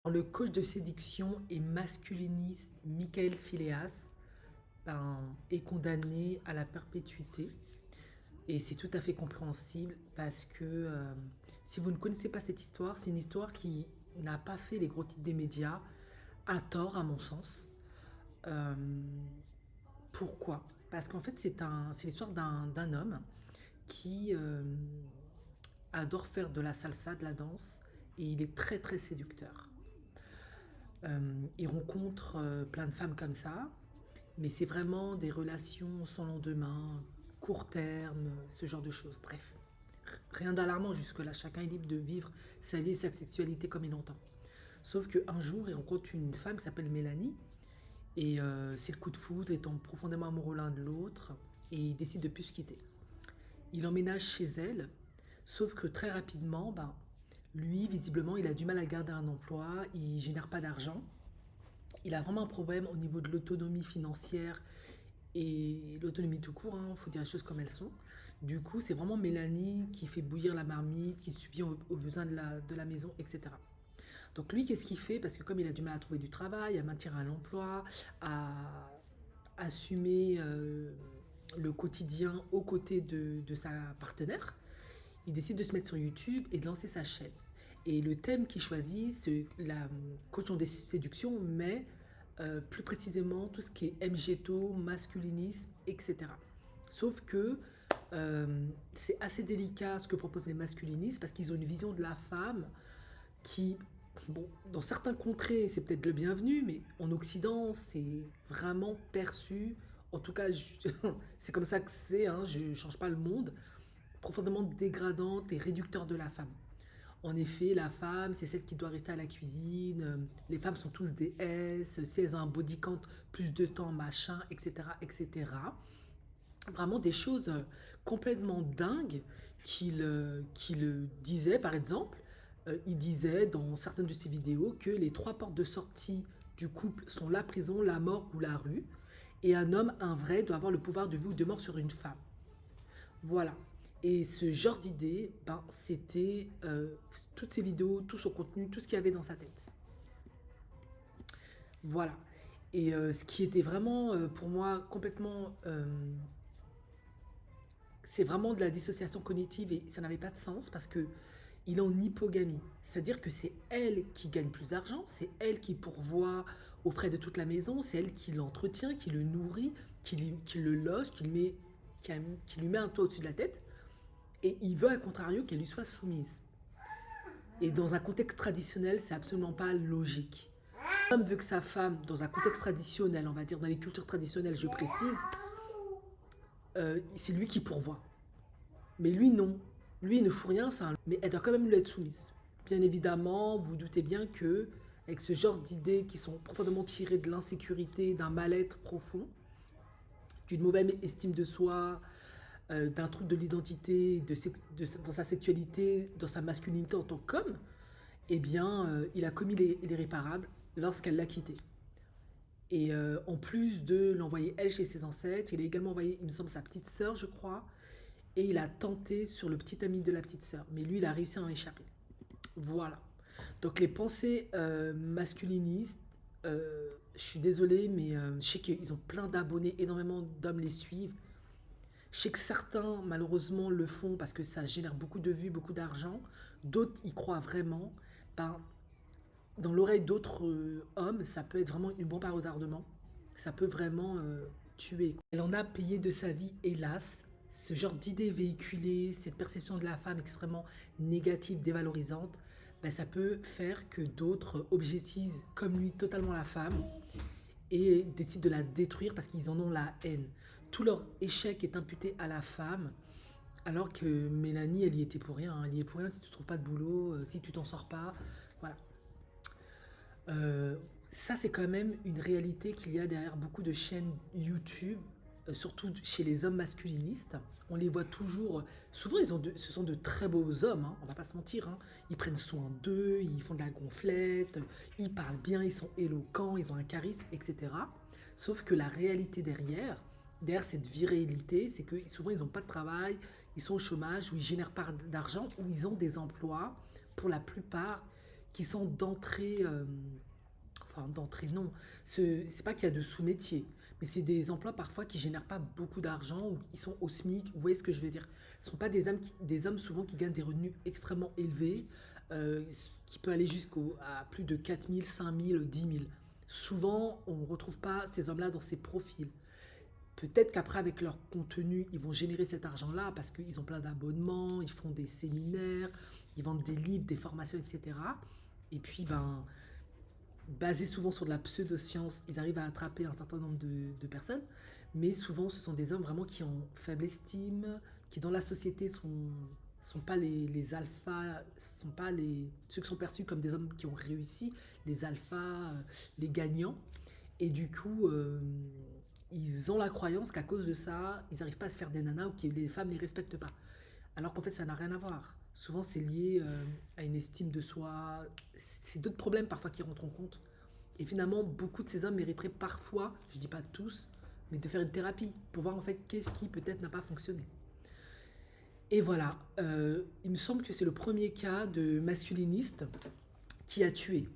Le coach de séduction et masculiniste Michael Phileas est condamné à la perpétuité. Et c'est tout à fait compréhensible parce que si vous ne connaissez pas cette histoire, c'est une histoire qui n'a pas fait les gros titres des médias, à tort à mon sens. Euh, Pourquoi? Parce qu'en fait c'est l'histoire d'un homme qui adore faire de la salsa, de la danse, et il est très très séducteur. Il rencontre plein de femmes comme ça, mais c'est vraiment des relations sans lendemain, court terme, ce genre de choses. Bref, rien d'alarmant jusque-là. Chacun est libre de vivre sa vie et sa sexualité comme il l'entend. Sauf qu'un jour, il rencontre une femme qui s'appelle Mélanie, et c'est le coup de foudre, étant profondément amoureux l'un de l'autre, et ils décident de plus se quitter. Il emménage chez elle, sauf que très rapidement, lui, visiblement, il a du mal à garder un emploi, il génère pas d'argent, il a vraiment un problème au niveau de l'autonomie financière et l'autonomie tout court, il faut dire les choses comme elles sont. Du coup, c'est vraiment Mélanie qui fait bouillir la marmite, qui subvient aux besoins de la maison, etc. Donc lui, qu'est-ce qu'il fait? Parce que comme il a du mal à trouver du travail, à maintenir un emploi, à assumer le quotidien aux côtés de sa partenaire, il décide de se mettre sur YouTube et de lancer sa chaîne. Et le thème qu'il choisit, c'est la coach en séduction, mais plus précisément tout ce qui est MGTO, masculinisme, etc. Sauf que c'est assez délicat ce que proposent les masculinistes parce qu'ils ont une vision de la femme qui, bon, dans certains contrées, c'est peut-être le bienvenu, mais en Occident, c'est vraiment perçu. En tout cas, c'est comme ça que c'est, je ne change pas le monde, profondément dégradante et réducteur de la femme. En effet, la femme, c'est celle qui doit rester à la cuisine. Les femmes sont tous des S. Si elles ont un body count, plus de temps, machin, etc., etc. Vraiment des choses complètement dingues qu'il disait, par exemple. Il disait dans certaines de ses vidéos que les trois portes de sortie du couple sont la prison, la mort ou la rue. Et un homme, un vrai, doit avoir le pouvoir de vie ou de mort sur une femme. Voilà. Et ce genre d'idée, c'était toutes ces vidéos, tout son contenu, tout ce qu'il y avait dans sa tête. Voilà. Et ce qui était vraiment pour moi complètement... c'est vraiment de la dissociation cognitive et ça n'avait pas de sens parce que il est en hypogamie. C'est-à-dire que c'est elle qui gagne plus d'argent, c'est elle qui pourvoit aux frais de toute la maison, c'est elle qui l'entretient, qui le nourrit, qui le loge, qui lui met un toit au-dessus de la tête. Et il veut, à contrario, qu'elle lui soit soumise. Et dans un contexte traditionnel, c'est absolument pas logique. L'homme veut que sa femme, dans un contexte traditionnel, on va dire dans les cultures traditionnelles, je précise, c'est lui qui pourvoit. Mais lui, non. Lui, il ne fout rien, mais elle doit quand même lui être soumise. Bien évidemment, vous, vous doutez bien que, avec ce genre d'idées qui sont profondément tirées de l'insécurité, d'un mal-être profond, d'une mauvaise estime de soi, d'un trouble de l'identité, dans sa sexualité, dans sa masculinité en tant qu'homme, eh bien, il a commis l'irréparable lorsqu'elle l'a quitté. Et en plus de l'envoyer elle chez ses ancêtres, il a également envoyé, il me semble, sa petite sœur, je crois, et il a tenté sur le petit ami de la petite sœur. Mais lui, il a réussi à en échapper. Voilà. Donc les pensées masculinistes, je suis désolée, mais je sais qu'ils ont plein d'abonnés, énormément d'hommes les suivent. Je sais que certains, malheureusement, le font parce que ça génère beaucoup de vues, beaucoup d'argent. D'autres y croient vraiment. Ben, dans l'oreille d'autres hommes, ça peut être vraiment une bombe à retardement. Ça peut vraiment tuer. Elle en a payé de sa vie, hélas. Ce genre d'idées véhiculées, cette perception de la femme extrêmement négative, dévalorisante, ben, ça peut faire que d'autres objectisent comme lui totalement la femme et décident de la détruire parce qu'ils en ont la haine. Tout leur échec est imputé à la femme, alors que Mélanie, elle y était pour rien. Elle y est pour rien si tu trouves pas de boulot, si tu t'en sors pas. Voilà. Ça, c'est quand même une réalité qu'il y a derrière beaucoup de chaînes YouTube, surtout chez les hommes masculinistes. On les voit toujours. Souvent, ce sont de très beaux hommes, on va pas se mentir. Ils prennent soin d'eux, ils font de la gonflette, ils parlent bien, ils sont éloquents, ils ont un charisme, etc. Sauf que la réalité derrière cette virilité, c'est que souvent, ils n'ont pas de travail, ils sont au chômage, ou ils génèrent pas d'argent, ou ils ont des emplois, pour la plupart, qui sont d'entrée, enfin d'entrée non, c'est pas qu'il y a de sous-métiers, mais c'est des emplois parfois qui génèrent pas beaucoup d'argent ou ils sont au SMIC, vous voyez ce que je veux dire? Ce sont pas des hommes souvent qui gagnent des revenus extrêmement élevés, euh, qui peut aller jusqu'à plus de 4 000, 5 000, 10 000. Souvent, on ne retrouve pas ces hommes-là dans ces profils. Peut-être qu'après, avec leur contenu, ils vont générer cet argent-là parce qu'ils ont plein d'abonnements, ils font des séminaires, ils vendent des livres, des formations, etc. Et puis, ben, basés souvent sur de la pseudo-science, ils arrivent à attraper un certain nombre de personnes. Mais souvent, ce sont des hommes vraiment qui ont faible estime, qui dans la société sont pas les alphas, sont pas ceux qui sont perçus comme des hommes qui ont réussi, les alphas, les gagnants. Et du coup, ils ont la croyance qu'à cause de ça, ils n'arrivent pas à se faire des nanas ou que les femmes ne les respectent pas. Alors qu'en fait, ça n'a rien à voir. Souvent, c'est lié à une estime de soi. C'est d'autres problèmes parfois qui rentrent en compte. Et finalement, beaucoup de ces hommes mériteraient parfois, je dis pas tous, mais de faire une thérapie pour voir en fait qu'est-ce qui peut-être n'a pas fonctionné. Et voilà, il me semble que c'est le premier cas de masculiniste qui a tué.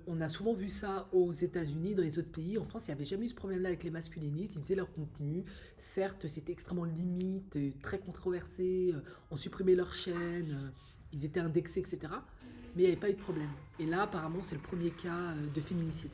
On a souvent vu ça aux États-Unis, dans les autres pays. En France, il n'y avait jamais eu ce problème-là avec les masculinistes. Ils disaient leur contenu. Certes, c'était extrêmement limite, très controversé. On supprimait leurs chaînes, ils étaient indexés, etc. Mais il n'y avait pas eu de problème. Et là, apparemment, c'est le premier cas de féminicide.